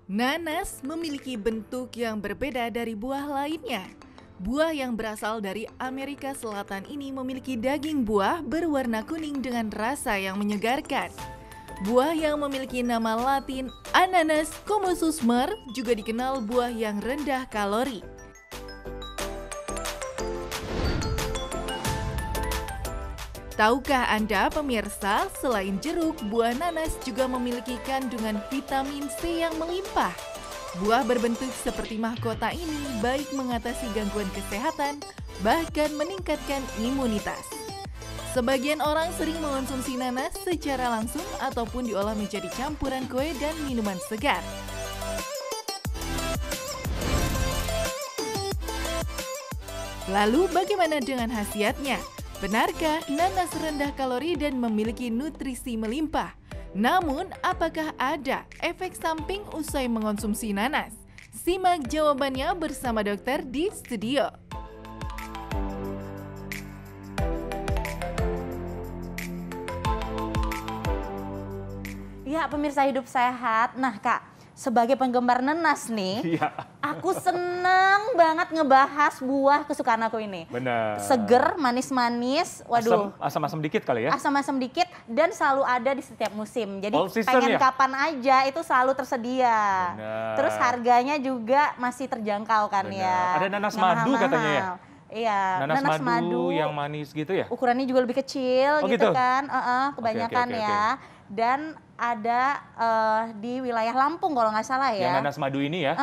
Nanas memiliki bentuk yang berbeda dari buah lainnya. Buah yang berasal dari Amerika Selatan ini memiliki daging buah berwarna kuning dengan rasa yang menyegarkan. Buah yang memiliki nama Latin Ananas commususmer juga dikenal buah yang rendah kalori. Tahukah Anda pemirsa, selain jeruk, buah nanas juga memiliki kandungan vitamin C yang melimpah. Buah berbentuk seperti mahkota ini baik mengatasi gangguan kesehatan, bahkan meningkatkan imunitas. Sebagian orang sering mengonsumsi nanas secara langsung ataupun diolah menjadi campuran kue dan minuman segar. Lalu bagaimana dengan khasiatnya? Benarkah nanas rendah kalori dan memiliki nutrisi melimpah? Namun, apakah ada efek samping usai mengonsumsi nanas? Simak jawabannya bersama dokter di studio. Ya, pemirsa Hidup Sehat. Nah, Kak, sebagai penggemar nanas nih, aku seneng banget ngebahas buah kesukaan aku ini. Bener. Seger, manis-manis, waduh. Asam-asam dikit kali ya? Asam-asam dikit dan selalu ada di setiap musim. Jadi All season pengen ya? kapan aja itu selalu tersedia. Bener. Terus harganya juga masih terjangkau kan Bener. ya. Ada nanas Nggak madu katanya ya? Iya, Nanas madu yang manis gitu ya? ukurannya juga lebih kecil Oh, gitu gitu? kan, kebanyakan Oke. ya. Dan ada di wilayah Lampung kalau nggak salah ya. Yang nanas madu ini ya?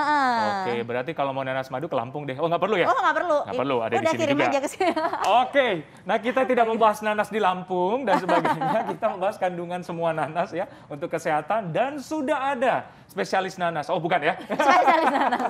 Oke, berarti kalau mau nanas madu ke Lampung deh. Oh, nggak perlu ya? Oh, nggak perlu. Nggak perlu, ada di Udah sini kirim juga. aja ke sini. Oke, nah kita tidak membahas nanas di Lampung dan sebagainya. Kita membahas kandungan semua nanas ya untuk kesehatan dan sudah ada spesialis nanas. Oh, bukan ya? Spesialis nanas.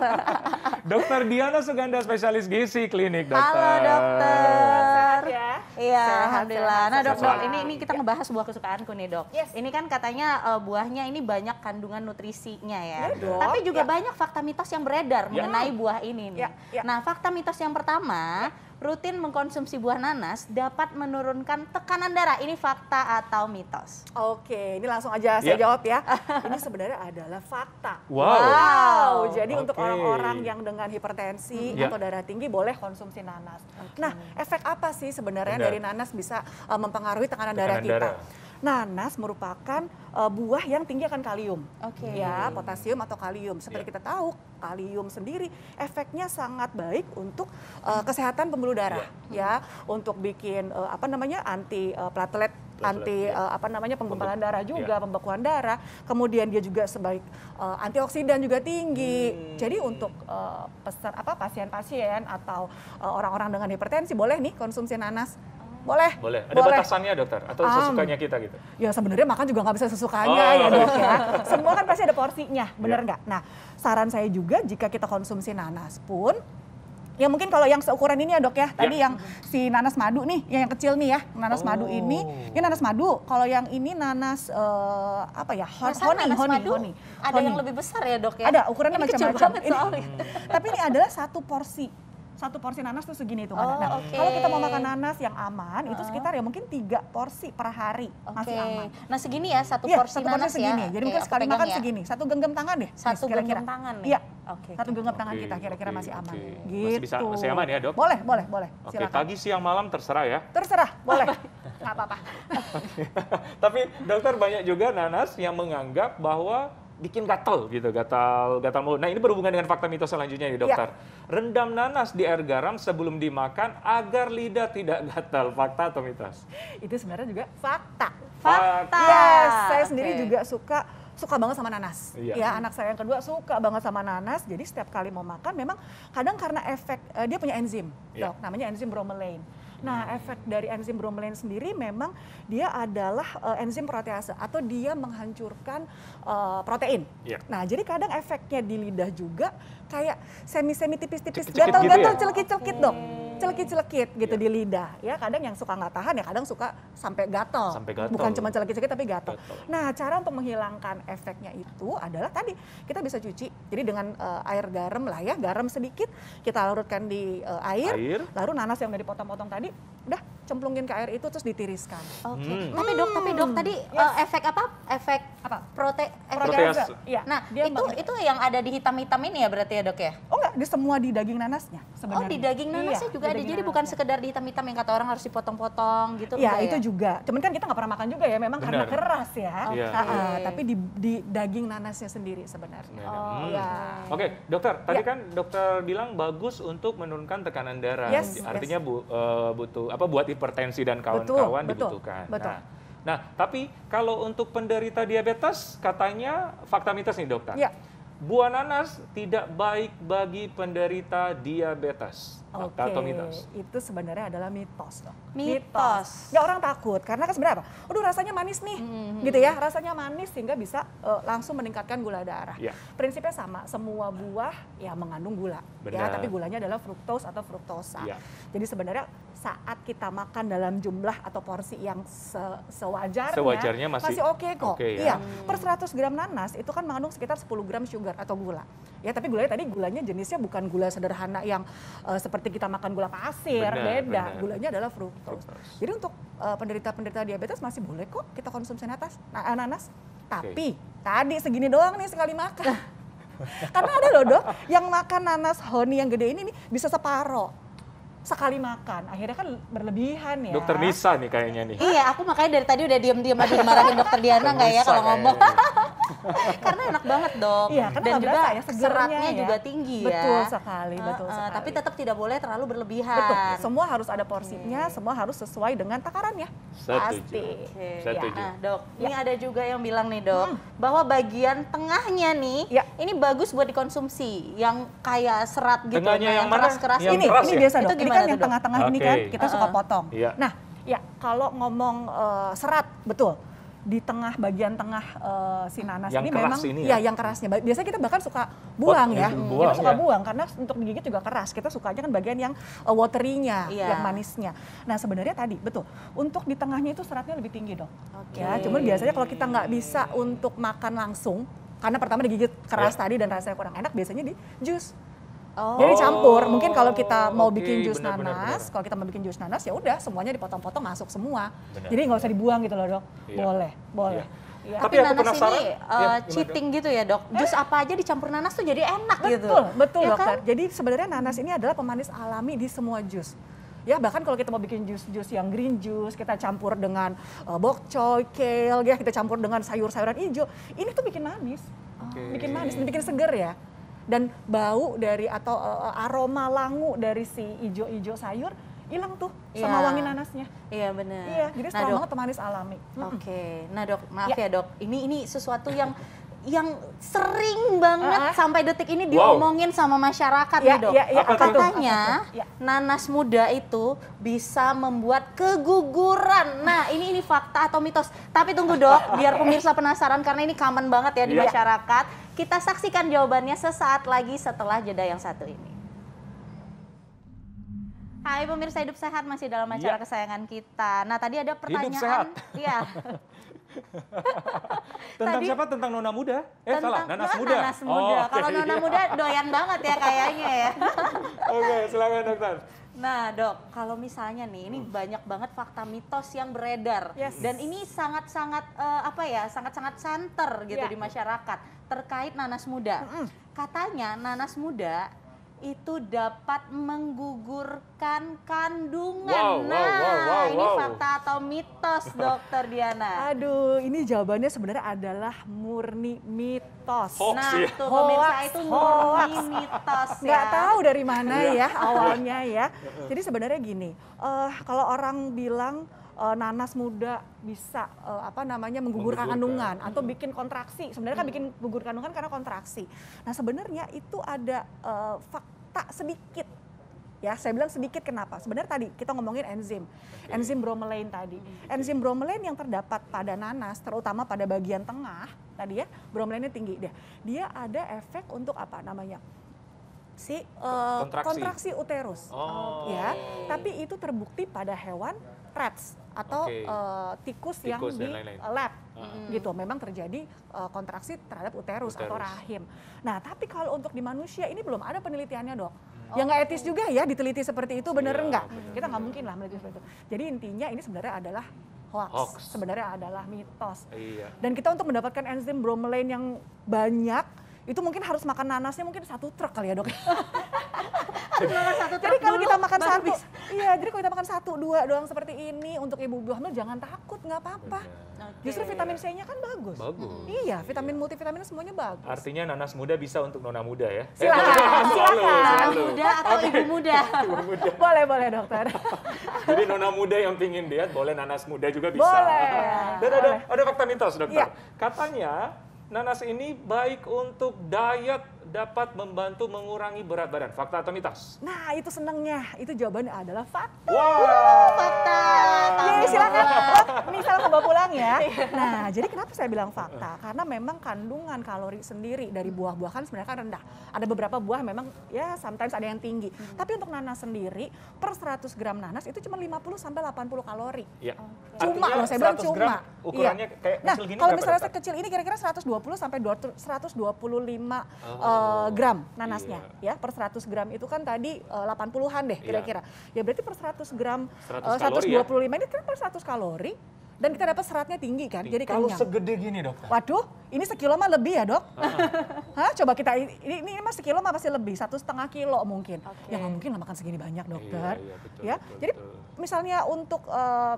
Dokter Diana Suganda, spesialis gizi klinik, dokter. Halo dokter. ya. Iya, Sehat, alhamdulillah. sehat, Nah, sehat. dok, ini kita ngebahas buah kesukaanku nih, Dok. Yes. Ini kan katanya buahnya ini banyak kandungan nutrisinya ya. Iya dong. Tapi juga Ya. banyak fakta mitos yang beredar mengenai buah ini nih. Ya, ya. Nah, fakta mitos yang pertama, rutin mengkonsumsi buah nanas dapat menurunkan tekanan darah. Ini fakta atau mitos? Oke, ini langsung aja saya jawab ya. Ini sebenarnya adalah fakta. Wow. Jadi untuk Oke. orang-orang yang dengan hipertensi Ya. atau darah tinggi boleh konsumsi nanas. Nah, efek apa sih sebenarnya Benar. dari nanas bisa mempengaruhi tekanan darah Tekanan kita? darah. Nanas merupakan buah yang tinggi akan kalium. Oke. Ya, potasium atau kalium. Seperti Ya. kita tahu, kalium sendiri efeknya sangat baik untuk kesehatan pembuluh darah, ya, untuk bikin anti platelet, anti penggumpalan darah juga, pembekuan darah. Kemudian dia juga sebaik antioksidan juga tinggi. Jadi untuk pasien-pasien atau orang-orang dengan hipertensi boleh nih konsumsi nanas. Boleh. Boleh. Ada batasannya, dokter? Atau sesukanya kita gitu? Ya sebenarnya makan juga nggak bisa sesukanya ya dok ya. Semua kan pasti ada porsinya, bener nggak? Nah saran saya juga jika kita konsumsi nanas pun, ya mungkin kalau yang seukuran ini ya dok ya, tadi yang si nanas madu nih, yang kecil nih ya, nanas madu ini nanas madu. Kalau yang ini nanas honey. Ada yang lebih besar ya, Dok ya? Ada ukurannya Ini kecil macam-macam. banget soalnya. Tapi ini adalah satu porsi nanas tuh segini tuh. Nah, oke. kalau kita mau makan nanas yang aman, itu sekitar ya mungkin 3 porsi per hari masih aman. Nah, segini ya satu Iya, porsi satu nanas porsi segini. ya. Jadi Oke, mungkin aku sekali pegang makan ya. segini. Satu genggam tangan deh. Satu kira-kira. genggam tangan nih. Iya. Oke. Satu genggam tangan Oke, kita kira-kira oke, masih aman. oke. Gitu. Masih aman ya, Dok? Boleh. Oke, Silakan. pagi, siang, malam terserah ya. Terserah, boleh. Nggak apa-apa. Tapi dokter banyak juga nanas yang menganggap bahwa bikin gatal gitu, gatal mulut. Nah, ini berhubungan dengan fakta mitos selanjutnya nih, dokter. Rendam nanas di air garam sebelum dimakan agar lidah tidak gatal. Fakta atau mitos? Itu sebenarnya juga fakta. Fakta. Yes, saya Oke. sendiri juga suka banget sama nanas. Iya. Ya, anak saya yang kedua suka banget sama nanas. Jadi setiap kali mau makan memang kadang karena efek dia punya enzim, Iya. dok, namanya enzim bromelain. Nah, efek dari enzim bromelain sendiri memang dia adalah enzim protease atau dia menghancurkan protein. Iya. Nah, jadi kadang efeknya di lidah juga kayak semi-semi tipis-tipis, Cekit-cekit gatal-gatal, gitu ya? celekit-celekit dok. Celekit-celekit gitu di lidah. Ya, kadang yang suka nggak tahan ya kadang suka sampai gatal. Sampai gatal. Bukan cuma celekit-celekit tapi gatal. Gatal. Nah, cara untuk menghilangkan efeknya itu adalah tadi kita bisa cuci. Jadi dengan air garam lah ya, garam sedikit kita larutkan di air, lalu nanas yang udah dipotong-potong tadi, udah cemplungin ke air itu terus ditiriskan. Oke. Tapi dok tadi efek apa? Efek Protease. Iya. Nah, itu yang ada di hitam-hitam ini ya berarti ya, Dok ya? Oh enggak, di semua di daging nanasnya sebenarnya. Oh, di daging nanasnya juga ada. Jadi bukan sekedar di hitam-hitam yang kata orang harus dipotong-potong gitu. Iya, itu juga. Cuman kan kita nggak pernah makan juga ya, memang karena keras ya. Tapi di daging nanasnya sendiri sebenarnya. Oke, dokter. Tadi kan dokter bilang bagus untuk menurunkan tekanan darah. Artinya butuh buat hipertensi dan kawan-kawan dibutuhkan. Betul. Nah, tapi kalau untuk penderita diabetes, katanya fakta mitos nih dokter. Ya. Buah nanas tidak baik bagi penderita diabetes. Fakta atau mitos? Itu sebenarnya adalah mitos dong. Mitos. Nggak, orang takut, karena kan sebenarnya apa? Aduh rasanya manis nih, gitu ya. Rasanya manis sehingga bisa langsung meningkatkan gula darah. Ya. Prinsipnya sama, semua buah ya mengandung gula. Ya, tapi gulanya adalah fruktos atau fruktosa. Ya. Jadi sebenarnya saat kita makan dalam jumlah atau porsi yang sewajarnya masih oke kok. Ya. Iya, per 100 gram nanas itu kan mengandung sekitar 10 gram sugar atau gula. Ya, tapi gulanya jenisnya bukan gula sederhana yang seperti kita makan gula pasir, beda. Gulanya adalah fruktos. Jadi untuk penderita-penderita diabetes masih boleh kok kita konsumsi nanas. Tapi tadi segini doang nih sekali makan. Karena ada loh dok, yang makan nanas honey yang gede ini nih bisa separoh sekali makan, akhirnya kan berlebihan ya. Dokter Nisa nih kayaknya nih. Iya, aku makanya dari tadi udah diem-diem aduh dimarahin dokter Diana nggak ya kalau ngomong. Karena enak banget dok. Iya, dan juga ya, seratnya ya. juga tinggi ya. Betul sekali. Tapi tetap tidak boleh terlalu berlebihan. Betul, semua harus ada porsinya, semua harus sesuai dengan takarannya. Pasti. Setuju. Nah dok, ini ada juga yang bilang nih dok, bahwa bagian tengahnya nih, ini bagus buat dikonsumsi, yang kayak serat gitu, tengahnya yang keras-keras. Ini biasa dok, ini kan yang tengah-tengah ini kan kita suka potong. Nah, ya kalau ngomong serat, betul. Di bagian tengah si nanas yang ini keras memang ini yang kerasnya. Biasanya kita bahkan suka buang ya. Kita suka buang karena untuk digigit juga keras. Kita sukanya kan bagian yang watery-nya, yang manisnya. Nah, sebenarnya tadi betul. Untuk di tengahnya itu seratnya lebih tinggi, Dok. Ya, cuman biasanya kalau kita nggak bisa untuk makan langsung karena pertama digigit keras tadi dan rasanya kurang enak, biasanya di jus. Jadi dicampur. Mungkin kalau kita mau bikin jus nanas, kalau kita mau bikin jus nanas ya udah semuanya dipotong-potong masuk semua. Jadi nggak usah dibuang gitu loh dok. Boleh. Ya. Tapi nanas ini cheating gitu ya dok. Jus apa aja dicampur nanas tuh jadi enak gitu. Betul ya dokter. Kan? Jadi sebenarnya nanas ini adalah pemanis alami di semua jus. Ya bahkan kalau kita mau bikin jus yang green juice, kita campur dengan bok choy, kale, ya kita campur dengan sayur-sayuran hijau. Ini tuh bikin manis, bikin manis, bikin seger ya. Dan bau dari atau aroma langu dari si ijo-ijo sayur hilang tuh sama wangi nanasnya. Iya benar. Iya, jadi strong banget pemanis alami. Oke. Nah dok, maaf ya dok, ini sesuatu yang sering banget sampai detik ini diomongin sama masyarakat nih dok. Katanya nanas muda itu bisa membuat keguguran. Nah ini fakta atau mitos? Tapi tunggu dok, biar pemirsa penasaran karena ini common banget ya di masyarakat. Kita saksikan jawabannya sesaat lagi setelah jeda yang satu ini. Hai pemirsa Hidup Sehat, masih dalam acara kesayangan kita. Nah tadi ada pertanyaan. Hidup Sehat. Iya. Tentang siapa? Tentang Nona Muda? Salah, Nanas Muda. Nanas Muda. Kalau Nona Muda doyan banget ya kayaknya ya. Oke, silakan dokter. Nah dok, kalau misalnya nih, ini banyak banget fakta mitos yang beredar. Dan ini sangat-sangat sangat-sangat santer gitu di masyarakat terkait nanas muda. Katanya nanas muda itu dapat menggugurkan kandungan. Ini fakta atau mitos, Dokter Diana? Aduh, ini jawabannya sebenarnya adalah murni mitos. Tuh pemirsa itu murni mitos ya. Nggak tahu dari mana ya awalnya ya. Jadi sebenarnya gini, kalau orang bilang nanas muda bisa menggugurkan kandungan atau bikin kontraksi. Sebenarnya kan bikin gugur kandungan karena kontraksi. Nah sebenarnya itu ada fakta sedikit. Ya, saya bilang sedikit kenapa? Sebenarnya tadi kita ngomongin enzim bromelain tadi. Enzim bromelain yang terdapat pada nanas, terutama pada bagian tengah tadi ya, bromelainnya tinggi. Dia ada efek untuk apa namanya? Kontraksi uterus. Ya, tapi itu terbukti pada hewan rats atau tikus yang di lab gitu. Memang terjadi kontraksi terhadap uterus atau rahim. Nah, tapi kalau untuk di manusia ini belum ada penelitiannya, Dok. Ya nggak etis juga ya diteliti seperti itu, bener nggak? Kita nggak mungkin lah meneliti seperti itu. Jadi intinya ini sebenarnya adalah hoax. Sebenarnya adalah mitos. Dan kita untuk mendapatkan enzim bromelain yang banyak, itu mungkin harus makan nanasnya mungkin 1 truk kali ya dok. Jadi kalau kita makan satu, jadi kalau kita makan 1-2 doang seperti ini untuk ibu hamil jangan takut, nggak apa-apa. Justru vitamin C-nya kan bagus. Iya, vitamin multivitamin semuanya bagus. Artinya nanas muda bisa untuk nona muda ya? Silakan. Muda atau ibu muda. Boleh dokter. Jadi nona muda yang pingin diet boleh nanas muda juga bisa. Boleh. Dan ada fakta mitos dokter. Katanya nanas ini baik untuk diet, dapat membantu mengurangi berat badan. Fakta atau mitos? Nah, itu senangnya. Itu jawabannya adalah fakta. Fakta. Silakan. Misal bawa pulang ya. Nah, jadi kenapa saya bilang fakta? Karena memang kandungan kalori sendiri dari buah-buah kan sebenarnya kan rendah. Ada beberapa buah memang ya sometimes ada yang tinggi. Tapi untuk nanas sendiri, per 100 gram nanas itu cuma 50 sampai 80 kalori. Ya. Cuma loh, saya bilang cuma. Ukurannya kayak kecil gini. Kalau misalnya kecil ini kira-kira 120 sampai 125 gram nanasnya ya per 100 gram itu kan tadi 80-an deh kira-kira. Ya berarti per 100 gram 125 ini kan per 100 kalori dan kita dapat seratnya tinggi kan. Jadi kalau kenyang. segede gini dokter. Waduh, ini sekilo mah lebih ya dok. Hah, coba kita ini mah sekilo mah pasti lebih 1,5 kilo mungkin. Ya nggak mungkin lah makan segini banyak dokter. Betul, ya, jadi misalnya untuk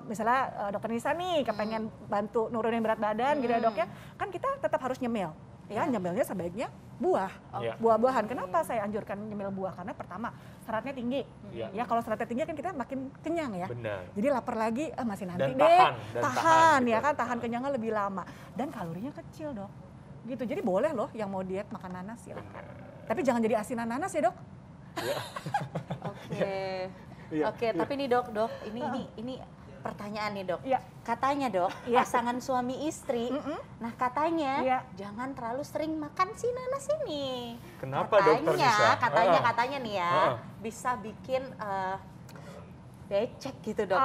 misalnya dokter Nisa nih kepengen bantu nurunin berat badan gitu ya dok ya, kan kita tetap harus nyemil. Ya, nyemilnya sebaiknya buah, buah-buahan. Kenapa saya anjurkan nyemil buah? Karena pertama seratnya tinggi. Ya kalau seratnya tinggi kan kita makin kenyang ya. Benar. Jadi lapar lagi masih nanti dan deh. Tahan Ya kan, tahan kenyangnya lebih lama. Dan kalorinya kecil dok. Gitu. Jadi boleh loh yang mau diet makan nanas silakan. Tapi jangan jadi asinan nanas ya dok. Oke, tapi nih dok, ini pertanyaan nih dok. Katanya dok, pasangan suami istri, nah katanya jangan terlalu sering makan si nanas ini. Kenapa dokter Nisa? Katanya nih ya, bisa bikin becek gitu dok.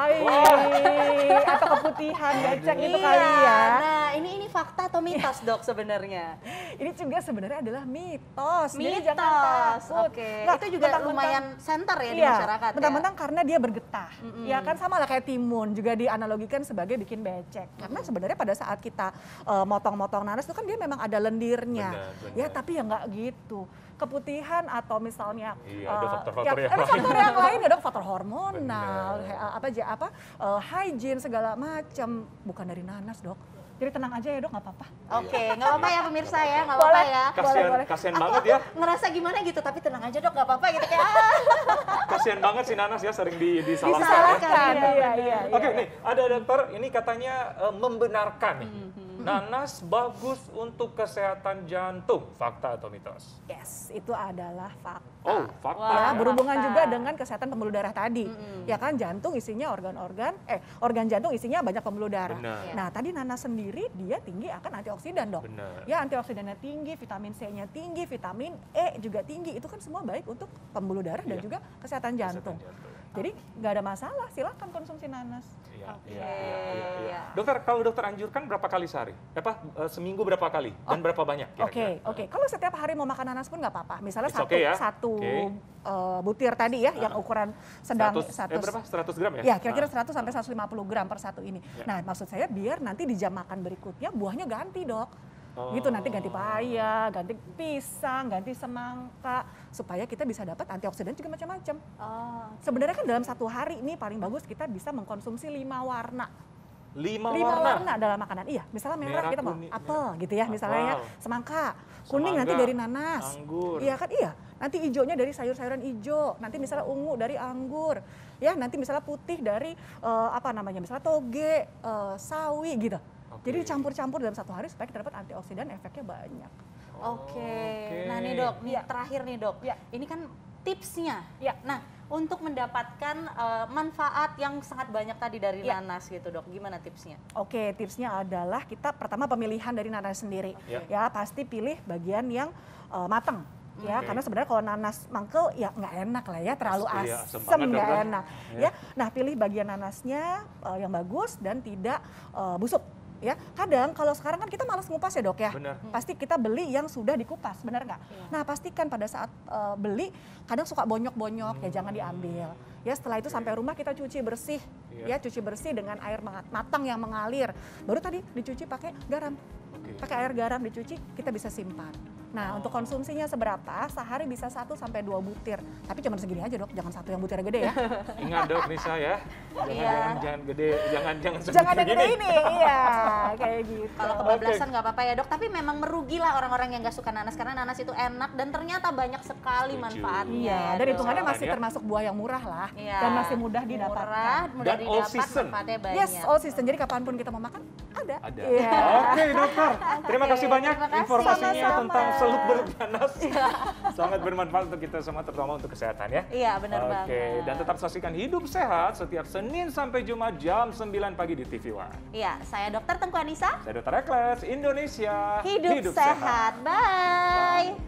Atau keputihan becek itu kali ya. Nah ini fakta atau mitos dok sebenarnya? Ini juga sebenarnya adalah mitos. Jadi jangan takut. Itu juga lumayan center ya di masyarakat. Mentang-mentang karena dia bergetah. Ya kan sama lah kayak timun juga dianalogikan sebagai bikin becek. Karena sebenarnya pada saat kita motong-motong nanas itu kan dia memang ada lendirnya. Ya tapi ya nggak gitu. Keputihan atau misalnya ada faktor-faktor yang lain ya dok, faktor hormonal, hygiene segala macam, bukan dari nanas dok. Jadi tenang aja ya dok, nggak apa-apa. Nggak apa-apa ya pemirsa ya, nggak apa-apa ya. Kasian banget ya. Ngerasa gimana gitu, tapi tenang aja dok, nggak apa-apa gitu kayak. Kasian banget si nanas ya, sering disalahkan. Iya. Oke nih, ada dokter ini katanya membenarkan nih. Nanas bagus untuk kesehatan jantung, fakta atau mitos? Yes, itu adalah fakta. Oh, fakta. Ya, berhubungan juga dengan kesehatan pembuluh darah tadi. Ya kan, jantung isinya organ jantung isinya banyak pembuluh darah. Nah, tadi nanas sendiri dia tinggi akan antioksidan dok. Ya, antioksidannya tinggi, vitamin C-nya tinggi, vitamin E juga tinggi. Itu kan semua baik untuk pembuluh darah dan juga kesehatan jantung. Jadi nggak ada masalah, silakan konsumsi nanas. Dokter, kalau dokter anjurkan berapa kali sehari? Seminggu berapa kali? Dan berapa banyak kira-kira? Oke. Kalau setiap hari mau makan nanas pun nggak apa-apa. Misalnya satu butir tadi ya, yang ukuran sedang 100 gram ya? Ya, kira-kira 100 sampai 150 gram per satu ini. Nah, maksud saya biar nanti di jam makan berikutnya buahnya ganti dok. Gitu nanti ganti paya, ganti pisang, ganti semangka supaya kita bisa dapat antioksidan juga macam-macam. Sebenarnya kan dalam satu hari ini paling bagus kita bisa mengkonsumsi 5 warna. 5 warna dalam makanan. Iya, misalnya merah kita mau apel gitu ya, misalnya ya, semangka, kuning nanti dari nanas. Anggur. Iya kan? Iya. Nanti hijaunya dari sayur-sayuran hijau, nanti misalnya ungu dari anggur. Ya, nanti misalnya putih dari misalnya toge, sawi gitu. Jadi dicampur-campur dalam satu hari supaya kita dapat antioksidan, efeknya banyak. Nah nih dok, terakhir nih dok, ini kan tipsnya. Nah, untuk mendapatkan manfaat yang sangat banyak tadi dari nanas gitu dok, gimana tipsnya? Tipsnya adalah kita pertama pemilihan dari nanas sendiri. Ya pasti pilih bagian yang matang. Ya, karena sebenarnya kalau nanas mangkel ya nggak enak lah ya, terlalu asam nggak enak. Ya, nah pilih bagian nanasnya yang bagus dan tidak busuk. Ya, kadang kalau sekarang kan kita malas ngupas ya dok ya. Benar. Pasti kita beli yang sudah dikupas, benar nggak? Nah pastikan pada saat beli kadang suka bonyok-bonyok, ya jangan diambil. Ya setelah itu sampai rumah kita cuci bersih, ya cuci bersih dengan air matang yang mengalir. Baru tadi dicuci pakai garam, pakai air garam dicuci, kita bisa simpan. Nah untuk konsumsinya seberapa? Sehari bisa 1 sampai 2 butir. Tapi cuma segini aja dok, jangan satu yang butirnya gede ya. Ingat dok Nisa ya, jangan gede, jangan gede ini, iya kayak gitu. Kalau kebablasan nggak apa-apa ya dok, tapi memang merugilah orang-orang yang nggak suka nanas karena nanas itu enak dan ternyata banyak sekali manfaatnya. Iya, dan hitungannya masih termasuk buah yang murah lah, dan masih mudah didapatkan. Mudah didapat, manfaatnya banyak. Yes, all season. Jadi kapanpun kita mau makan ada. Oke dokter, terima kasih banyak informasinya tentang seluk-beluk nanas. Sangat bermanfaat untuk kita semua, terutama untuk kesehatan ya. Iya benar banget. Oke, dan tetap saksikan Hidup Sehat setiap Senin sampai Jumat jam 9 pagi di TV One. Iya, saya Dr. Tengku Anissa. Saya Dr. Ekles, Indonesia Hidup sehat. Bye.